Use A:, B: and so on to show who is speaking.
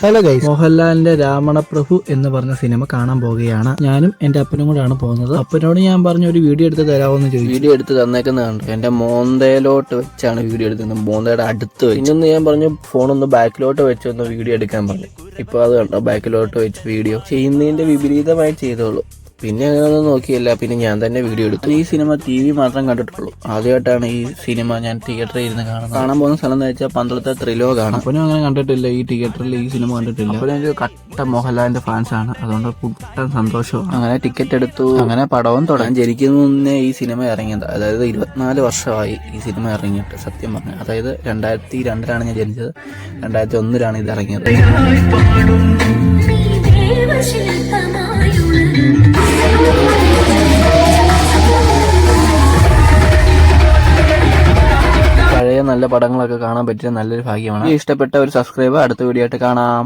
A: Hello guys, മോഹൻലാലിന്റെ രാവണപ്രഭു എന്ന് പറഞ്ഞ സിനിമ കാണാൻ പോവുകയാണ്. ഞാനും എന്റെ അപ്പനും കൂടെയാണ് പോകുന്നത്. അപ്പനോട് ഞാൻ പറഞ്ഞു ഒരു വീഡിയോ എടുത്ത് തരാമെന്ന് ചോദിച്ചു. വീഡിയോ എടുത്ത് തന്നേക്കുന്നതാണ്. എന്റെ മോന്തയിലോട്ട് വെച്ചാണ് വീഡിയോ എടുക്കുന്നത്, മോന്തയുടെ അടുത്ത് വെച്ച്. ഇന്നൊന്ന് ഞാൻ പറഞ്ഞു ഫോണൊന്ന് ബാക്കിലോട്ട് വെച്ചൊന്ന് വീഡിയോ എടുക്കാൻ പറഞ്ഞു. ഇപ്പൊ അത് കണ്ടോ, ബാക്കിലോട്ട് വെച്ച് വീഡിയോ ചെയ്യുന്നതിന്റെ വിപരീതമായി ചെയ്തോളൂ. പിന്നെ അങ്ങനെയൊന്നും നോക്കിയില്ല, പിന്നെ ഞാൻ തന്നെ വീഡിയോ എടുത്തു. ഈ സിനിമ TV മാത്രം കണ്ടിട്ടുള്ളൂ. ആദ്യമായിട്ടാണ് ഈ സിനിമ ഞാൻ തിയേറ്ററിൽ ഇരുന്ന് കാണാൻ പോകുന്ന സ്ഥലം എന്ന് വെച്ചാൽ പന്തളത്തെ ത്രിലോകാണ്. അപ്പനും അങ്ങനെ കണ്ടിട്ടില്ല, ഈ തിയേറ്ററിൽ ഈ സിനിമ കണ്ടിട്ടില്ല. അപ്പോൾ ഒരു കട്ട മോഹൻലാലിന്റെ ഫാൻസ് ആണ്, അതുകൊണ്ട് കുട്ടൻ സന്തോഷമാണ്. അങ്ങനെ ടിക്കറ്റ് എടുത്തു, അങ്ങനെ പടവും തുടങ്ങി. ജനിക്കുന്ന മുന്നേ ഈ സിനിമ ഇറങ്ങിയത്, അതായത് 24 വർഷമായി ഈ സിനിമ ഇറങ്ങിയിട്ട്. സത്യം പറഞ്ഞു, അതായത് 2002 ഞാൻ ജനിച്ചത്, 2001 ഇത് ഇറങ്ങിയത്. പഴയ നല്ല പടങ്ങളൊക്കെ കാണാൻ പറ്റിയ നല്ലൊരു ഭാഗ്യമാണ്. ഇഷ്ടപ്പെട്ട ഒരു സബ്സ്ക്രൈബ്, അടുത്ത വീഡിയോ ആയിട്ട് കാണാം.